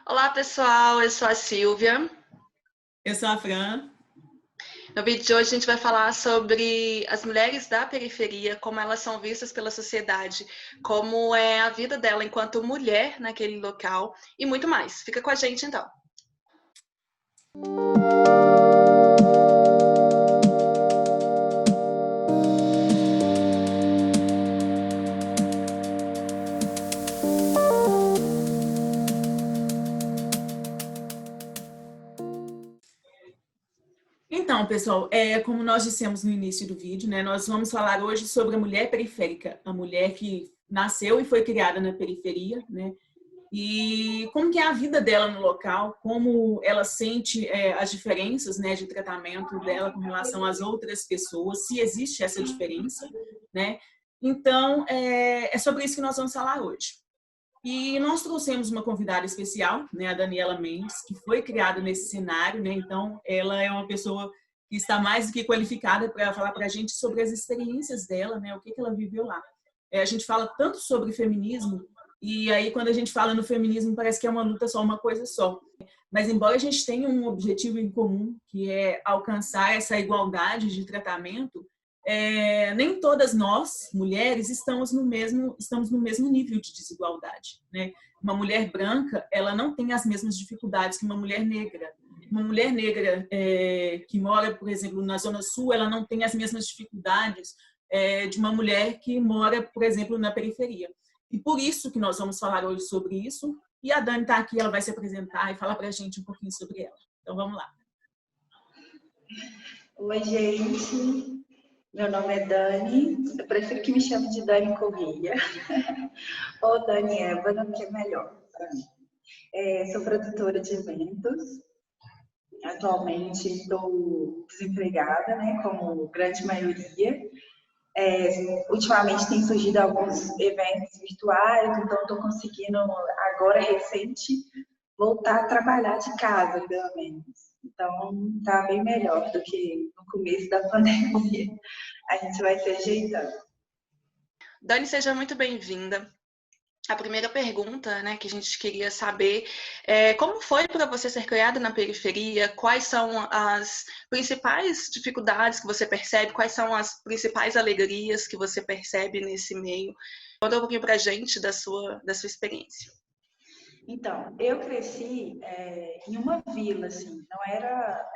Olá, pessoal. Eu sou a Silvia. Eu sou a Fran. No vídeo de hoje, a gente vai falar sobre as mulheres da periferia, como elas são vistas pela sociedade, como é a vida dela enquanto mulher naquele local e muito mais. Fica com a gente, então. Então, pessoal, como nós dissemos no início do vídeo, né, nós vamos falar hoje sobre a mulher periférica, a mulher que nasceu e foi criada na periferia, né, e como que é a vida dela no local, como ela sente as diferenças, né, de tratamento dela com relação às outras pessoas, se existe essa diferença, né. Então, é sobre isso que nós vamos falar hoje. E nós trouxemos uma convidada especial, né, a Daniela Mendes, que foi criada nesse cenário, né? Então, ela é uma pessoa que está mais do que qualificada para falar para a gente sobre as experiências dela, né? O que ela viveu lá. A gente fala tanto sobre feminismo e aí quando a gente fala no feminismo parece que é uma luta só, uma coisa só. Mas embora a gente tenha um objetivo em comum, que é alcançar essa igualdade de tratamento, nem todas nós, mulheres, estamos no mesmo nível de desigualdade, né? Uma mulher branca, ela não tem as mesmas dificuldades que uma mulher negra. Uma mulher negra que mora, por exemplo, na Zona Sul, ela não tem as mesmas dificuldades de uma mulher que mora, por exemplo, na periferia. E por isso que nós vamos falar hoje sobre isso. E a Dani está aqui, ela vai se apresentar e falar para a gente um pouquinho sobre ela. Então, vamos lá. Oi, gente. Meu nome é Dani. Eu prefiro que me chame de Dani Corrêa. Ou Dani Ébano, que é melhor para mim. Sou produtora de eventos. Atualmente estou desempregada, né, como grande maioria. Ultimamente tem surgido alguns eventos virtuais, então estou conseguindo, agora recente, voltar a trabalhar de casa, pelo menos. Então, está bem melhor do que no começo da pandemia. A gente vai se ajeitando. Dani, seja muito bem-vinda. A primeira pergunta, né, que a gente queria saber é como foi para você ser criada na periferia? Quais são as principais dificuldades que você percebe? Quais são as principais alegrias que você percebe nesse meio? Conta um pouquinho para a gente da sua experiência. Então, eu cresci em uma vila, assim, não era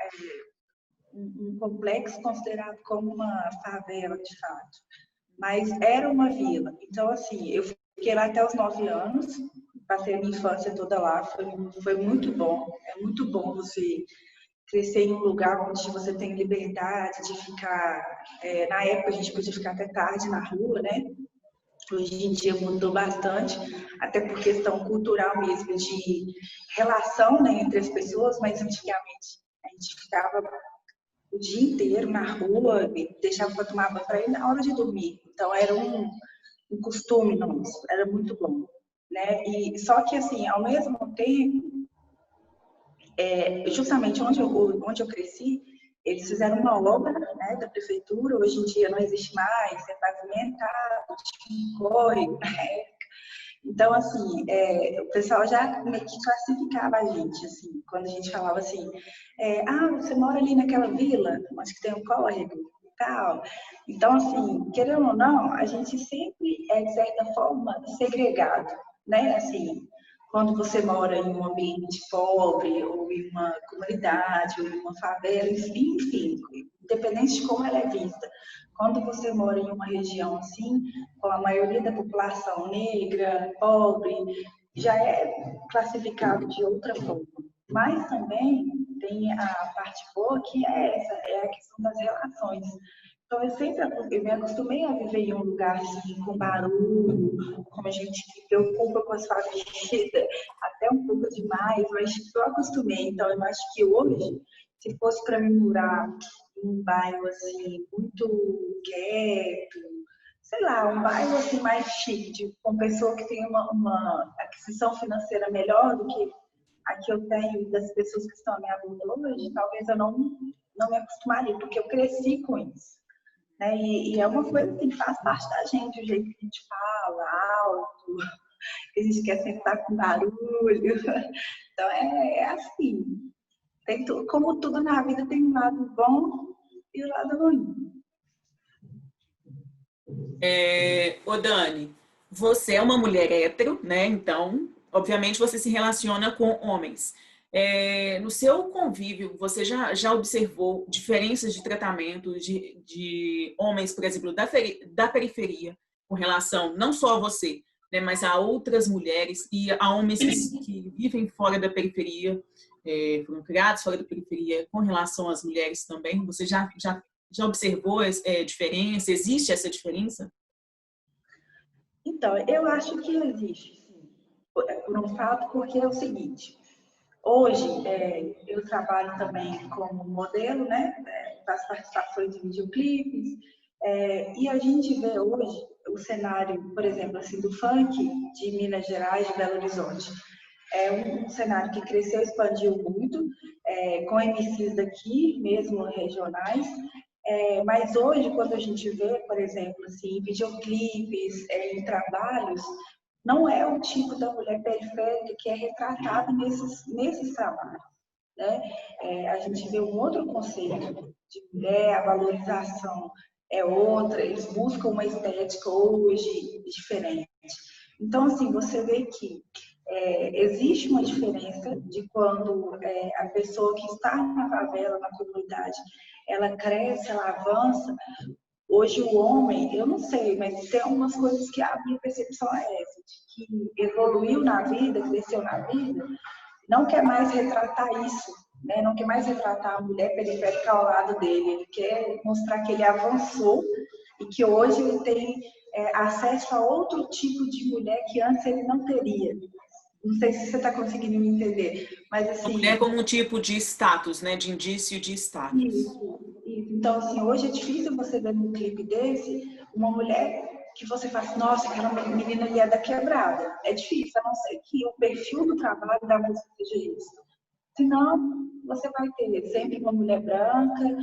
um complexo considerado como uma favela, de fato, mas era uma vila. Então, assim, eu fiquei lá até os 9 anos, passei a minha infância toda lá, foi muito bom. É muito bom você crescer em um lugar onde você tem liberdade de ficar. Na época, a gente podia ficar até tarde na rua, né? Hoje em dia mudou bastante, até por questão cultural mesmo, de relação, né, entre as pessoas, mas antigamente a gente ficava o dia inteiro na rua, deixava para tomar banho para ir na hora de dormir. Então era um costume nosso, era muito bom, né? E só que assim, ao mesmo tempo, justamente onde eu cresci, eles fizeram uma obra, né, da prefeitura. Hoje em dia não existe mais, é pavimentado, tinha um córrego, né? Então, assim, o pessoal já meio que classificava a gente, assim, quando a gente falava assim, você mora ali naquela vila, onde que tem um córrego e tal. Então, assim, querendo ou não, a gente sempre é, de certa forma, segregado, né? Assim, quando você mora em um ambiente pobre, ou em uma comunidade, ou em uma favela, enfim, independente de como ela é vista. Quando você mora em uma região assim, com a maioria da população negra, pobre, já é classificado de outra forma. Mas também tem a parte boa, que é essa, é a questão das relações. Então, eu me acostumei a viver em um lugar assim, com barulho, com a gente que se preocupa com a sua vida, até um pouco demais, mas eu acostumei. Então, eu acho que hoje, se fosse para mim morar em um bairro assim, muito quieto, sei lá, um bairro assim, mais chique, com pessoa que tem uma aquisição financeira melhor do que a que eu tenho das pessoas que estão à minha volta hoje, talvez eu não me acostumaria, porque eu cresci com isso. Né? E é uma coisa que faz parte da gente, o jeito que a gente fala, alto, que a gente quer sentar com barulho. Então, é assim. Tem tudo, como tudo na vida, tem um lado bom e o lado ruim. Ô Dani, você é uma mulher hétero, né? Então, obviamente, você se relaciona com homens. No seu convívio, você já observou diferenças de tratamento de homens, por exemplo, da periferia, com relação não só a você, né, mas a outras mulheres e a homens que vivem fora da periferia, foram criados fora da periferia, com relação às mulheres também? Você já observou diferença? Existe essa diferença? Então, eu acho que existe, sim, por um fato, porque é o seguinte. Hoje, eu trabalho também como modelo, né? Faço participações em videoclipes, e a gente vê hoje o cenário, por exemplo, assim, do funk de Minas Gerais, de Belo Horizonte. É um cenário que cresceu, expandiu muito, com MCs daqui, mesmo regionais. Mas hoje, quando a gente vê, por exemplo, assim, videoclipes, em trabalhos, não é o tipo da mulher periférica que é retratada nesses trabalhos, né? A gente vê um outro conceito de mulher, a valorização é outra, eles buscam uma estética hoje diferente. Então, assim, você vê que existe uma diferença de quando a pessoa que está na favela, na comunidade, ela cresce, ela avança. Hoje o homem, eu não sei, mas tem algumas coisas que a minha percepção é essa, de que evoluiu na vida, cresceu na vida, não quer mais retratar isso, né? Não quer mais retratar a mulher periférica ao lado dele, ele quer mostrar que ele avançou e que hoje ele tem acesso a outro tipo de mulher que antes ele não teria. Não sei se você está conseguindo me entender, mas assim... A mulher como um tipo de status, né? De indício de status. Isso. Então, assim, hoje é difícil você ver num clipe desse uma mulher que você fala assim, nossa, aquela menina ali é da quebrada. É difícil, a não ser que o perfil do trabalho da música seja isso. Senão, você vai ter sempre uma mulher branca,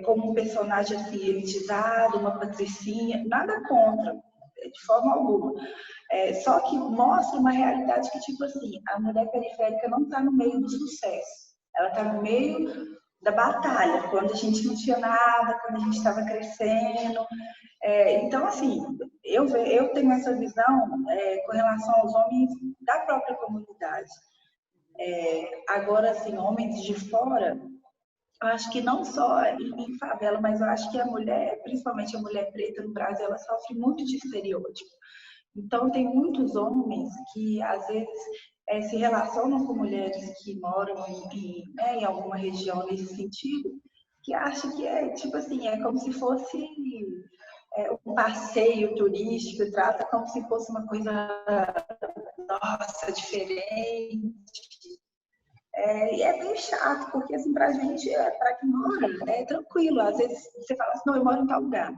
como um personagem assim, elitizado, uma patricinha, nada contra, de forma alguma. Só que mostra uma realidade que, tipo assim, a mulher periférica não está no meio do sucesso. Ela está no meio da batalha, quando a gente não tinha nada, quando a gente estava crescendo. Então, assim, eu tenho essa visão com relação aos homens da própria comunidade. Agora, assim, homens de fora, eu acho que não só em favela, mas eu acho que a mulher, principalmente a mulher preta no Brasil, ela sofre muito de estereótipo. Então, tem muitos homens que, às vezes, se relacionam com mulheres que moram em alguma região nesse sentido, que acham que tipo assim, é como se fosse um passeio turístico, trata como se fosse uma coisa, nossa, diferente. E é bem chato, porque assim, pra gente, pra quem mora, é tranquilo. Às vezes você fala assim, não, eu moro em tal lugar.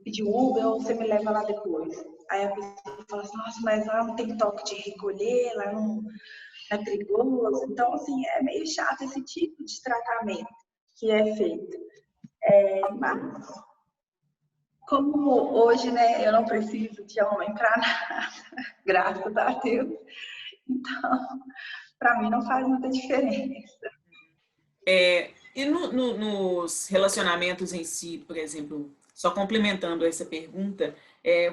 Pedir Uber ou você me leva lá depois. Aí a pessoa fala assim, nossa, mas lá não tem toque de recolher, lá não é perigoso. Então, assim, é meio chato esse tipo de tratamento que é feito. Mas, como hoje, né, eu não preciso de homem para nada, graças a Deus, então, para mim não faz muita diferença. E nos relacionamentos em si, por exemplo, só complementando essa pergunta,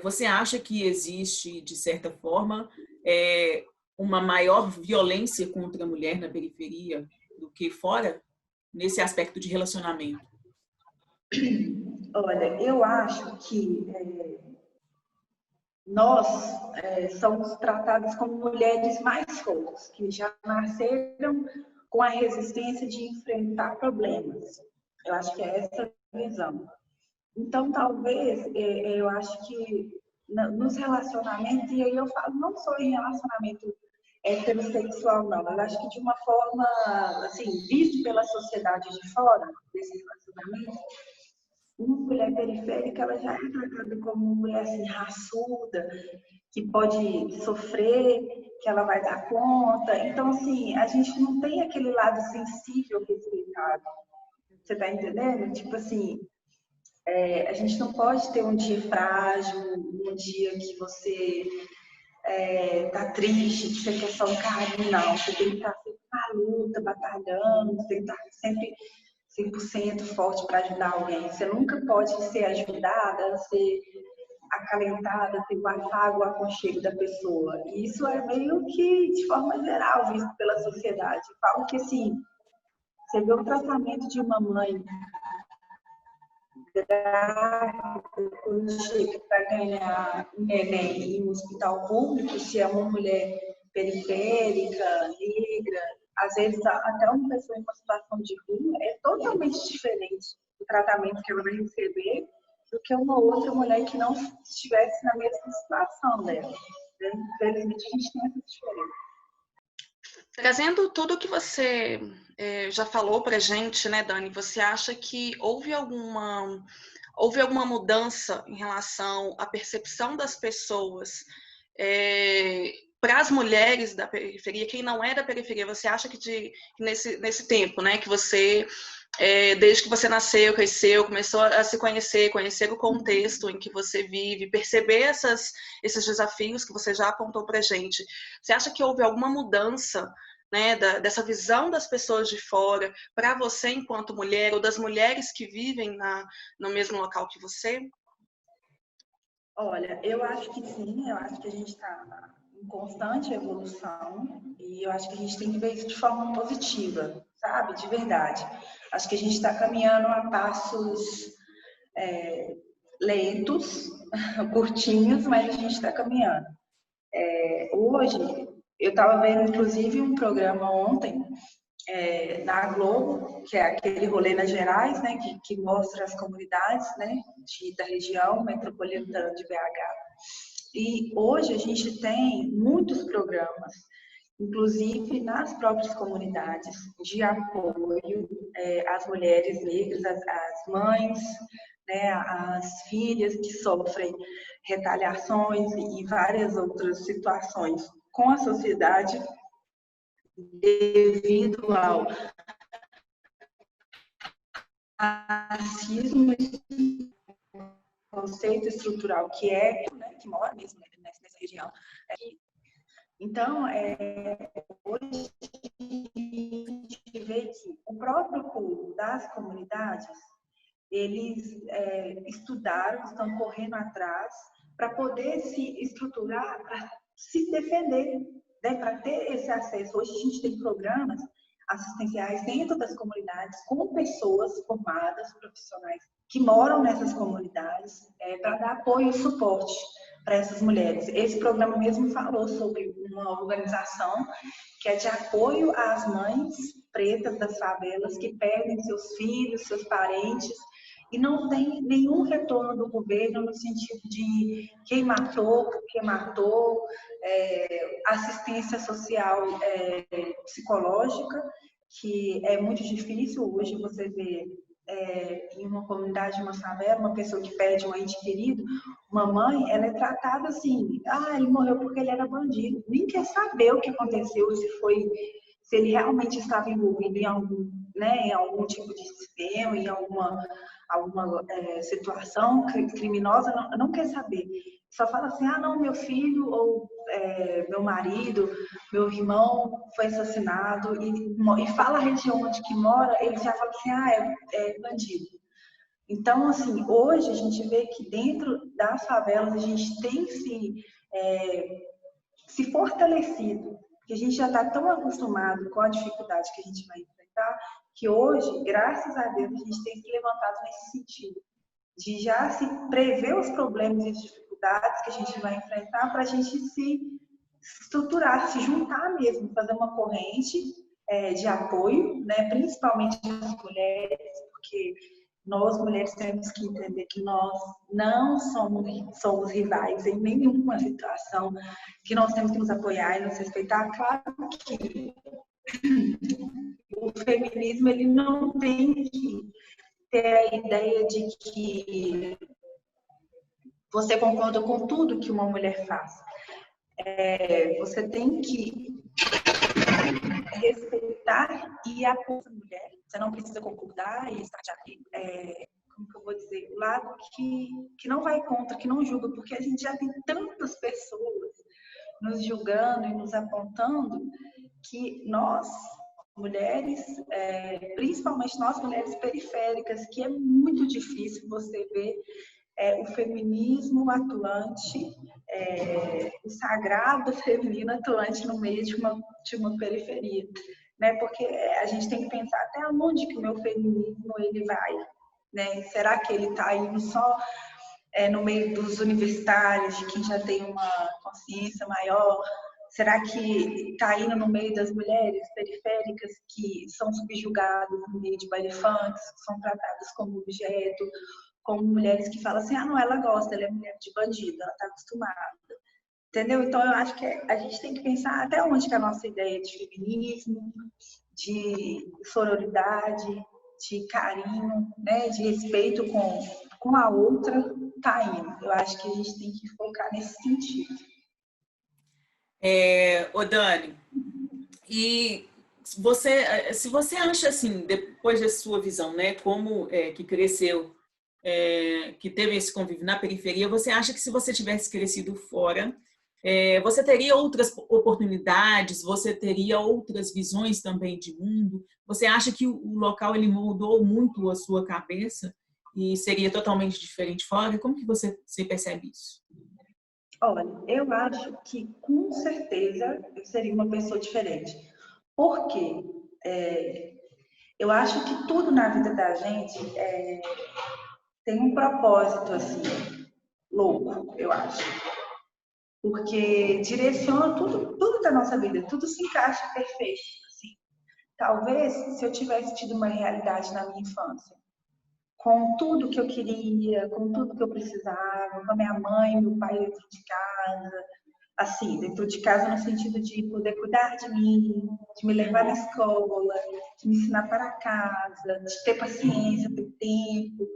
você acha que existe, de certa forma, uma maior violência contra a mulher na periferia do que fora, nesse aspecto de relacionamento? Olha, eu acho que nós somos tratadas como mulheres mais fortes, que já nasceram com a resistência de enfrentar problemas. Eu acho que é essa a visão. Então, talvez, eu acho que nos relacionamentos, e aí eu falo não só em relacionamento heterossexual, não, eu acho que de uma forma, assim, visto pela sociedade de fora, desse relacionamento, uma mulher periférica, ela já é tratada como uma mulher, assim, raçuda, que pode sofrer, que ela vai dar conta. Então, assim, a gente não tem aquele lado sensível respeitado. Você tá entendendo? Tipo assim, a gente não pode ter um dia frágil, um dia que você tá triste, que você quer só um carinho, não. Você tem que estar sempre na luta, batalhando, você tem que estar sempre 100% forte para ajudar alguém. Você nunca pode ser ajudada, ser acalentada, ter o afago, o aconchego da pessoa. E isso é meio que, de forma geral, visto pela sociedade. Eu falo que, assim, você vê o tratamento de uma mãe grávida, quando chega para ganhar um neném em um hospital público, se é uma mulher periférica, negra, às vezes até uma pessoa em uma situação de rua, é totalmente diferente do tratamento que ela vai receber do que uma outra mulher que não estivesse na mesma situação dela. Infelizmente, a gente tem essa diferença. Trazendo tudo que você já falou para a gente, né, Dani, você acha que houve alguma mudança em relação à percepção das pessoas para as mulheres da periferia, quem não é da periferia? Você acha que nesse tempo, né, que você, desde que você nasceu, cresceu, começou a se conhecer o contexto em que você vive, perceber esses desafios que você já apontou para a gente, você acha que houve alguma mudança, né, dessa visão das pessoas de fora para você enquanto mulher, ou das mulheres que vivem no mesmo local que você? Olha, eu acho que sim, eu acho que a gente está em constante evolução e eu acho que a gente tem que ver isso de forma positiva, sabe? De verdade. Acho que a gente está caminhando a passos lentos, curtinhos, mas a gente está caminhando. Hoje, eu estava vendo, inclusive, um programa ontem na Globo, que é aquele rolê nas Gerais, né, que mostra as comunidades, né, da região metropolitana de BH. E hoje a gente tem muitos programas, inclusive nas próprias comunidades, de apoio às mulheres negras, às mães, né, às filhas que sofrem retaliações e várias outras situações com a sociedade devido ao racismo, conceito estrutural que né, que mora mesmo nessa região. Então, hoje a gente vê que o próprio povo das comunidades, eles estudaram, estão correndo atrás para poder se estruturar, para se defender, né, para ter esse acesso. Hoje a gente tem programas assistenciais dentro das comunidades com pessoas formadas, profissionais que moram nessas comunidades, para dar apoio e suporte para essas mulheres. Esse programa mesmo falou sobre uma organização que é de apoio às mães pretas das favelas que perdem seus filhos, seus parentes, e não tem nenhum retorno do governo no sentido de quem matou, por que matou, assistência social psicológica, que é muito difícil hoje você ver em uma comunidade, uma favela, uma pessoa que perde um ente querido, uma mãe, ela é tratada assim, ele morreu porque ele era bandido, nem quer saber o que aconteceu, se ele realmente estava envolvido em algum tipo de sistema, em alguma situação criminosa, não quer saber. Só fala assim, não, meu filho ou meu marido, meu irmão foi assassinado, e fala a região onde que mora, ele já fala assim, é bandido. Então, assim, hoje a gente vê que dentro das favelas a gente tem se fortalecido, porque a gente já está tão acostumado com a dificuldade que a gente vai enfrentar, que hoje, graças a Deus, a gente tem se levantado nesse sentido, de já se prever os problemas e dificuldades que a gente vai enfrentar para a gente se estruturar, se juntar mesmo, fazer uma corrente de apoio, né, principalmente as mulheres, porque nós, mulheres, temos que entender que nós não somos rivais em nenhuma situação, que nós temos que nos apoiar e nos respeitar. Claro que o feminismo ele não tem que ter a ideia de que você concorda com tudo que uma mulher faz. Você tem que respeitar e apoiar a mulher. Você não precisa concordar e estar como que eu vou dizer, o lado que não vai contra, que não julga, porque a gente já tem tantas pessoas nos julgando e nos apontando que nós, mulheres, principalmente nós mulheres periféricas, que é muito difícil você ver o feminismo atuante, o sagrado feminino atuante no meio de uma periferia, né? Porque a gente tem que pensar até onde que o meu feminismo ele vai, né? Será que ele está indo só no meio dos universitários, de quem já tem uma consciência maior? Será que está indo no meio das mulheres periféricas que são subjugadas no meio de baile funk, que são tratadas como objeto, como mulheres que falam assim, não, ela gosta, ela é mulher de bandido, ela está acostumada. Entendeu? Então, eu acho que a gente tem que pensar até onde que a nossa ideia de feminismo, de sororidade, de carinho, né, de respeito com a outra está indo. Eu acho que a gente tem que focar nesse sentido. Ô Dani, e se você acha assim, depois da sua visão, né, como que cresceu, que teve esse convívio na periferia, você acha que se você tivesse crescido fora, você teria outras oportunidades, você teria outras visões também de mundo? Você acha que o local ele moldou muito a sua cabeça e seria totalmente diferente fora? Como que você percebe isso? Olha, eu acho que com certeza eu seria uma pessoa diferente. Por quê? Eu acho que tudo na vida da gente tem um propósito, assim, louco, eu acho. Porque direciona tudo da nossa vida, tudo se encaixa perfeito, assim. Talvez, se eu tivesse tido uma realidade na minha infância, com tudo que eu queria, com tudo que eu precisava, com a minha mãe, meu pai dentro de casa, assim, dentro de casa no sentido de poder cuidar de mim, de me levar na escola, de me ensinar para casa, de ter paciência, ter tempo.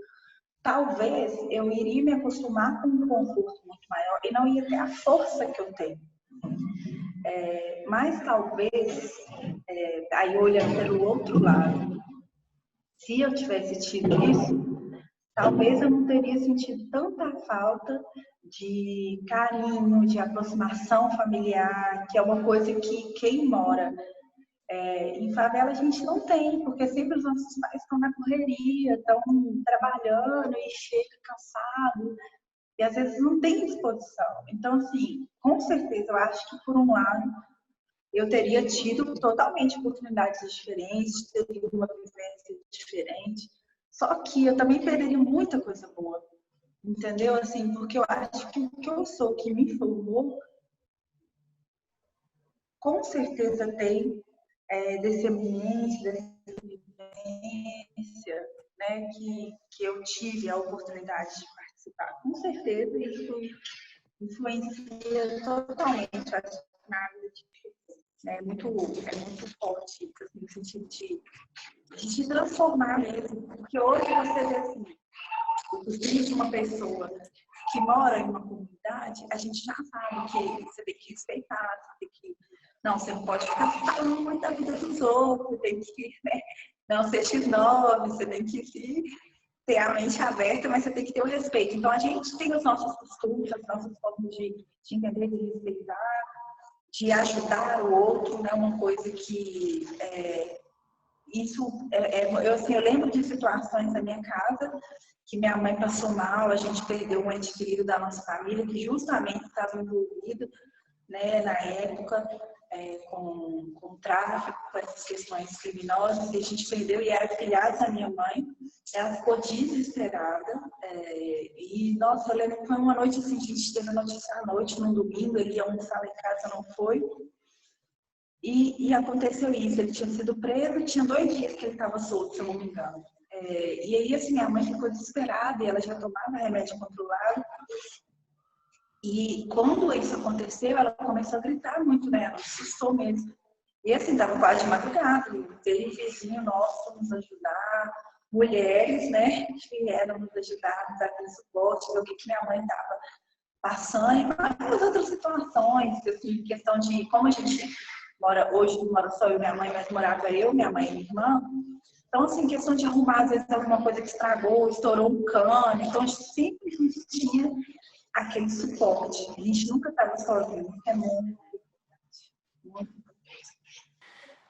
Talvez eu iria me acostumar com um conforto muito maior e não ia ter a força que eu tenho. Mas talvez, aí olhando pelo outro lado, se eu tivesse tido isso, talvez eu não teria sentido tanta falta de carinho, de aproximação familiar, que é uma coisa que quem mora em favela a gente não tem, porque sempre os nossos pais estão na correria, estão trabalhando e chega cansado, e às vezes não tem disposição. Então, assim, com certeza, eu acho que por um lado, eu teria tido totalmente oportunidades diferentes, teria uma vivência diferente, só que eu também perderia muita coisa boa, entendeu? Assim, porque eu acho que o que eu sou, que me formou, com certeza tem desse ambiente, dessa vivência, né, que eu tive a oportunidade de participar. Com certeza isso influencia totalmente a vida de é muito forte, assim, no sentido de se transformar mesmo. Porque hoje você vê assim, o costume de uma pessoa que mora em uma comunidade, a gente já sabe que você tem que respeitar, você tem que... Não, você não pode ficar falando muito da vida dos outros, você tem que, né, não ser X9, você tem que ter a mente aberta, mas você tem que ter o respeito. Então, a gente tem os nossos costumes, as nossas formas de entender, de respeitar, de ajudar o outro, né? Uma coisa que eu lembro de situações na minha casa que minha mãe passou mal, a gente perdeu um ente querido da nossa família que justamente estava envolvido, né, na época com tráfico, com essas questões criminosas, e a gente perdeu e era filhada da minha mãe. Ela ficou desesperada e, nossa, eu lembro que foi uma noite assim, a gente teve a notícia à noite, num domingo, ele ia almoçar lá em casa, não foi. E aconteceu isso, ele tinha sido preso e tinha 2 dias que ele estava solto, se eu não me engano. E aí, assim, minha mãe ficou desesperada e ela já tomava remédio controlado. E quando isso aconteceu, ela começou a gritar muito, né? Ela assustou mesmo. E assim, estava quase de madrugada, veio vizinho nosso nos ajudar, mulheres, né, que vieram nos ajudar, nos dar aquele suporte, ver o que minha mãe estava passando, e várias outras situações, assim, questão de como a gente hoje não mora só eu e minha mãe, mas morava eu, minha mãe e minha irmã. Então, assim, questão de arrumar, às vezes, alguma coisa que estragou, estourou um cano, então a gente sempre tinha aquele suporte. A gente nunca estava sozinho, isso é muito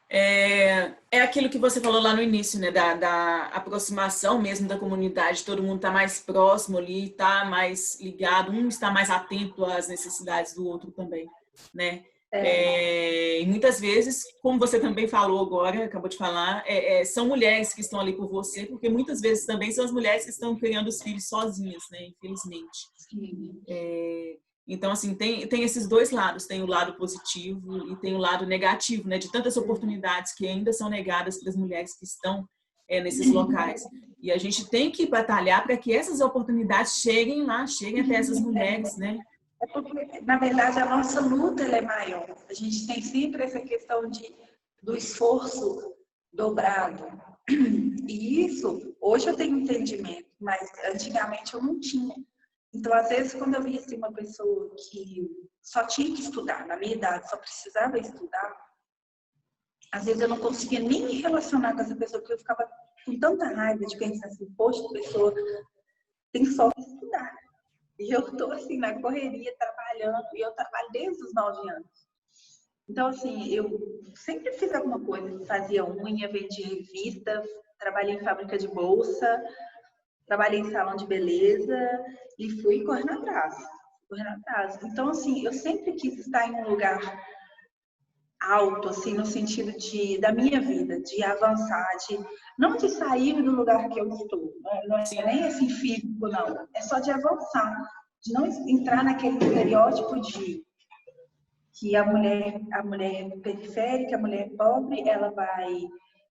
É aquilo que você falou lá no início, né? Da aproximação mesmo da comunidade, todo mundo está mais próximo ali, está mais ligado, um está mais atento às necessidades do outro também, né? E muitas vezes, como você também falou agora, acabou de falar, são mulheres que estão ali por você, porque muitas vezes também são as mulheres que estão criando os filhos sozinhas, né? Infelizmente. Sim. Então, assim, tem esses dois lados, tem o lado positivo e tem o lado negativo, né? De tantas oportunidades que ainda são negadas para as mulheres que estão nesses locais. E a gente tem que batalhar para que essas oportunidades cheguem lá, cheguem até essas mulheres, né? É porque, na verdade, a nossa luta ela é maior. A gente tem sempre essa questão do esforço dobrado. E isso, hoje eu tenho entendimento, mas antigamente eu não tinha. Então, às vezes, quando eu via assim, uma pessoa que só tinha que estudar, na minha idade, só precisava estudar, às vezes eu não conseguia nem me relacionar com essa pessoa, porque eu ficava com tanta raiva de pensar assim, poxa, a pessoa tem só que estudar. E eu estou assim, na correria, trabalhando, e eu trabalho desde os 9 anos. Então, assim, eu sempre fiz alguma coisa, fazia unha, vendia revista, trabalhei em fábrica de bolsa, trabalhei em salão de beleza e fui correndo atrás. Então, assim, eu sempre quis estar em um lugar alto, assim, no sentido da minha vida, de avançar, não de sair do lugar que eu estou, não é nem assim físico, não. É só de avançar, de não entrar naquele estereótipo de que a mulher periférica, a mulher pobre, ela vai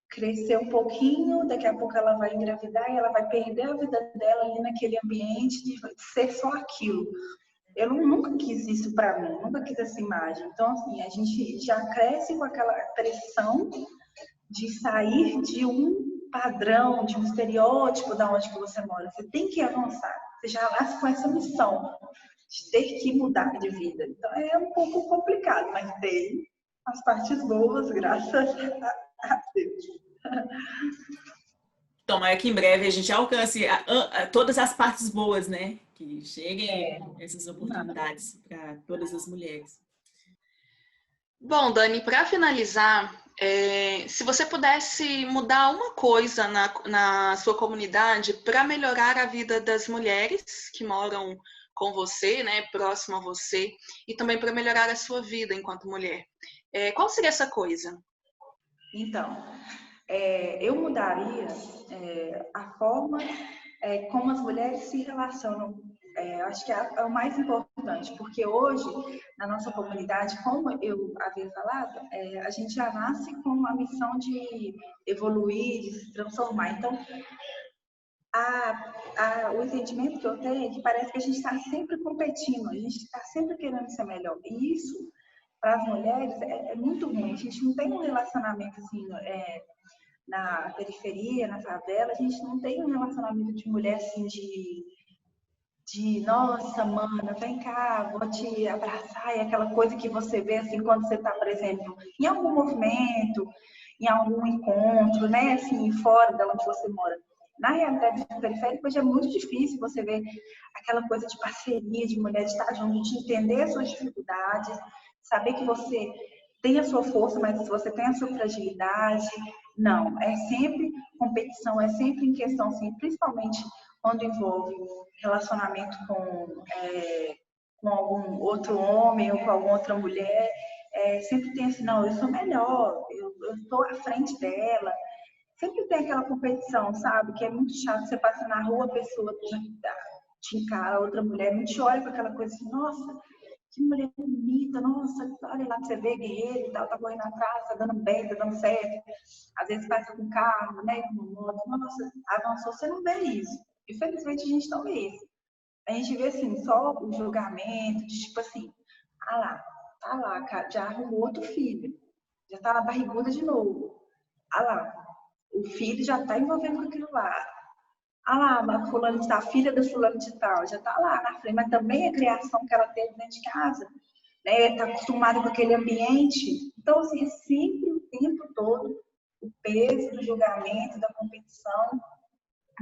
crescer um pouquinho, daqui a pouco ela vai engravidar e ela vai perder a vida dela ali naquele ambiente de ser só aquilo. Eu nunca quis isso para mim, nunca quis essa imagem. Então, assim, a gente já cresce com aquela pressão de sair de um padrão, de um estereótipo da onde que você mora. Você tem que avançar. Você já nasce com essa missão de ter que mudar de vida. Então, é um pouco complicado, mas tem as partes boas, graças a Deus. Tomara que em breve a gente alcance todas as partes boas, né? Que cheguem essas oportunidades para todas as mulheres. Bom, Dani, para finalizar, se você pudesse mudar uma coisa na sua comunidade para melhorar a vida das mulheres que moram com você, né, próximo a você, e também para melhorar a sua vida enquanto mulher, qual seria essa coisa? Então, eu mudaria a forma como as mulheres se relacionam. Acho que é o mais importante, porque hoje, na nossa comunidade, como eu havia falado, a gente já nasce com a missão de evoluir, de se transformar. Então, o entendimento que eu tenho é que parece que a gente está sempre competindo, a gente está sempre querendo ser melhor. E isso, para as mulheres, é muito ruim. A gente não tem um relacionamento assim, na periferia, na favela, a gente não tem um relacionamento de mulher assim nossa, mana, vem cá, vou te abraçar, e aquela coisa que você vê assim quando você está, por exemplo, em algum movimento, em algum encontro, né, assim, fora da onde você mora. Na realidade periférica, hoje é muito difícil você ver aquela coisa de parceria, de mulher de estar junto, de entender as suas dificuldades, saber que você tem a sua força, mas você tem a sua fragilidade. Não, é sempre competição, é sempre em questão, assim, principalmente quando envolve relacionamento com algum outro homem ou com alguma outra mulher, sempre tem assim, não, eu sou melhor, eu estou à frente dela. Sempre tem aquela competição, sabe? Que é muito chato. Você passa na rua, a pessoa te encara, outra mulher, não te olha com aquela coisa assim, nossa, que mulher bonita, nossa, olha lá pra você ver, guerreiro e tal, tá correndo atrás, tá dando bem, tá dando certo. Às vezes passa com carro, né, com moto, nossa, avançou, você não vê isso. Infelizmente a gente não vê isso. A gente vê assim, só o julgamento, de tipo assim, tá lá, cara, já arrumou outro filho, já tá na barriguda de novo. Lá, o filho já tá envolvendo com aquilo lá. Lá, a fulana de tal, a filha da fulana de tal, já tá lá na frente, mas também a criação que ela teve dentro de casa, né, tá acostumada com aquele ambiente. Então, assim, é sempre o tempo todo o peso do julgamento, da competição,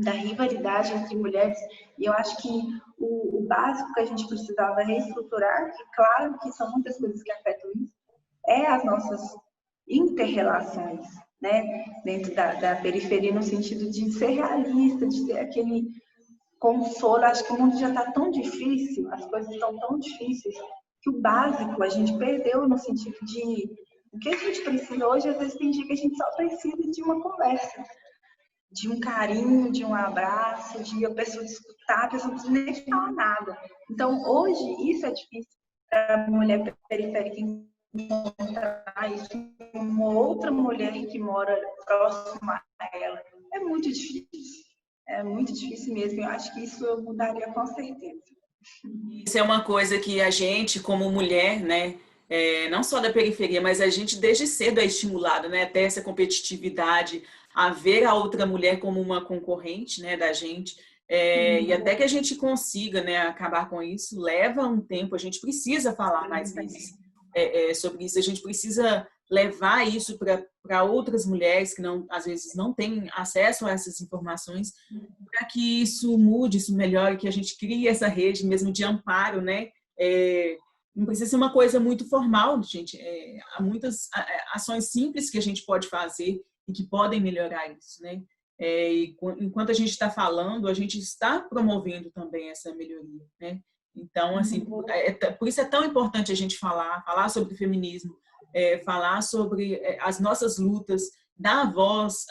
da rivalidade entre mulheres. E eu acho que o básico que a gente precisava reestruturar, que claro que são muitas coisas que afetam isso, é as nossas inter-relações, né? Dentro da periferia, no sentido de ser realista, de ter aquele consolo. Acho que o mundo já está tão difícil, as coisas estão tão difíceis, que o básico a gente perdeu no sentido de o que a gente precisa hoje. Às vezes tem dia que a gente só precisa de uma conversa, de um carinho, de um abraço, de a pessoa escutar, a pessoa não precisa nem falar nada. Então, hoje, isso é difícil para a mulher periférica encontrar isso com uma outra mulher que mora próxima a ela. É muito difícil. É muito difícil mesmo. Eu acho que isso eu mudaria com certeza. Isso é uma coisa que a gente, como mulher, né, não só da periferia, mas a gente desde cedo é estimulado, né, até essa competitividade, a ver a outra mulher como uma concorrente, né, da gente. E até que a gente consiga, né, acabar com isso, leva um tempo. A gente precisa falar mais vezes sobre isso. A gente precisa levar isso para outras mulheres que não, às vezes não têm acesso a essas informações, para que isso mude, isso melhore, que a gente crie essa rede mesmo de amparo, né? Não precisa ser uma coisa muito formal, gente. Há muitas ações simples que a gente pode fazer e que podem melhorar isso, né? E enquanto a gente está falando, a gente está promovendo também essa melhoria, né? Então, assim, por isso é tão importante a gente falar sobre feminismo, falar sobre as nossas lutas, dar voz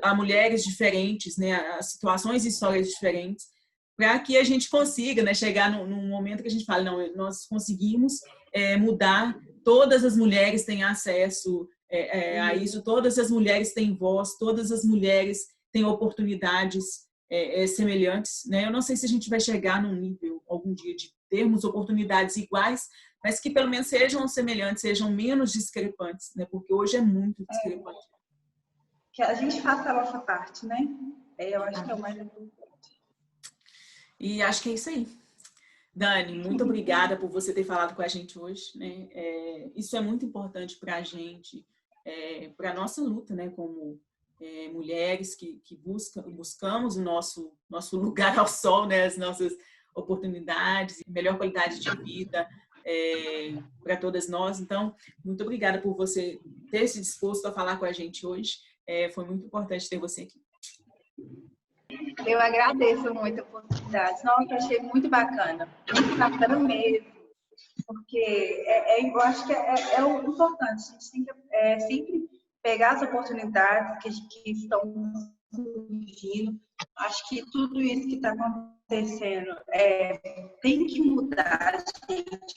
a mulheres diferentes, né? A situações e histórias diferentes, para que a gente consiga, né, chegar num momento que a gente fala, não, nós conseguimos mudar, todas as mulheres têm acesso a isso, todas as mulheres têm voz, todas as mulheres têm oportunidades semelhantes, né? Eu não sei se a gente vai chegar num nível algum dia de termos oportunidades iguais, mas que pelo menos sejam semelhantes, sejam menos discrepantes, né? Porque hoje é muito discrepante. Que a gente faça a nossa parte, né? Eu acho que é o mais importante. E acho que é isso aí. Dani, muito obrigada por você ter falado com a gente hoje, né? Isso é muito importante para a gente, para a nossa luta, né? Como mulheres que buscamos o nosso lugar ao sol, né? As nossas oportunidades, melhor qualidade de vida para todas nós. Então, muito obrigada por você ter se disposto a falar com a gente hoje. Foi muito importante ter você aqui. Eu agradeço muito a oportunidade. Nossa, achei muito bacana mesmo, porque eu acho que é o importante. A gente tem que sempre pegar as oportunidades que estão surgindo. Acho que tudo isso que está acontecendo tem que mudar, gente.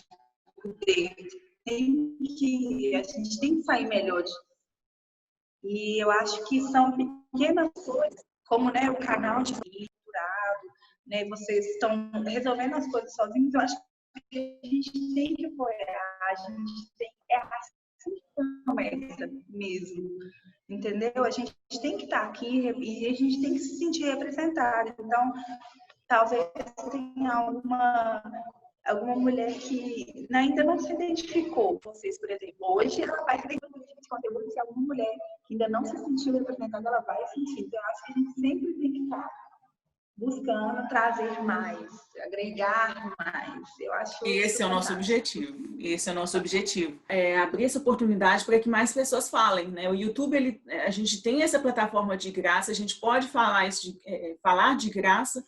A gente tem que sair melhor. E eu acho que são pequenas coisas, como, né, o canal de estruturado, né, vocês estão resolvendo as coisas sozinhos. Eu acho que a gente tem que apoiar, a gente tem assim que começa mesmo, entendeu? A gente tem que estar aqui e a gente tem que se sentir representado. Então, talvez tenha alguma mulher que ainda não se identificou com vocês, por exemplo. Hoje ela vai se identificar com esse conteúdo. Se alguma mulher que ainda não se sentiu representada, ela vai sentir. Então, eu acho que a gente sempre tem que estar buscando trazer mais, agregar mais. Eu acho esse é o nosso objetivo. Esse é o nosso objetivo. Abrir essa oportunidade para que mais pessoas falem, né? O YouTube, a gente tem essa plataforma de graça, a gente pode falar de graça,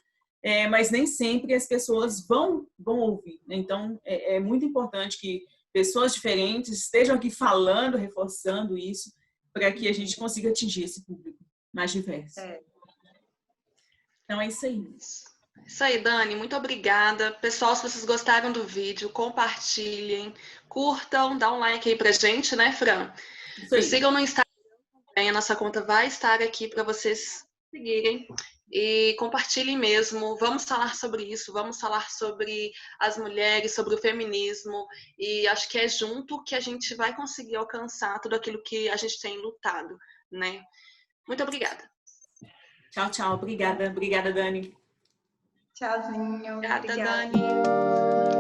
mas nem sempre as pessoas vão ouvir, né? Então, é muito importante que pessoas diferentes estejam aqui falando, reforçando isso, para que a gente consiga atingir esse público mais diverso. Então, é isso aí. Isso aí, Dani. Muito obrigada. Pessoal, se vocês gostaram do vídeo, compartilhem, curtam, dá um like aí pra gente, né, Fran? Nos sigam no Instagram também, a nossa conta vai estar aqui para vocês seguirem. E compartilhem mesmo, vamos falar sobre isso, vamos falar sobre as mulheres, sobre o feminismo, e acho que é junto que a gente vai conseguir alcançar tudo aquilo que a gente tem lutado, né? Muito obrigada. Tchau, tchau. Obrigada, Dani. Tchauzinho. Obrigada, obrigada. Dani.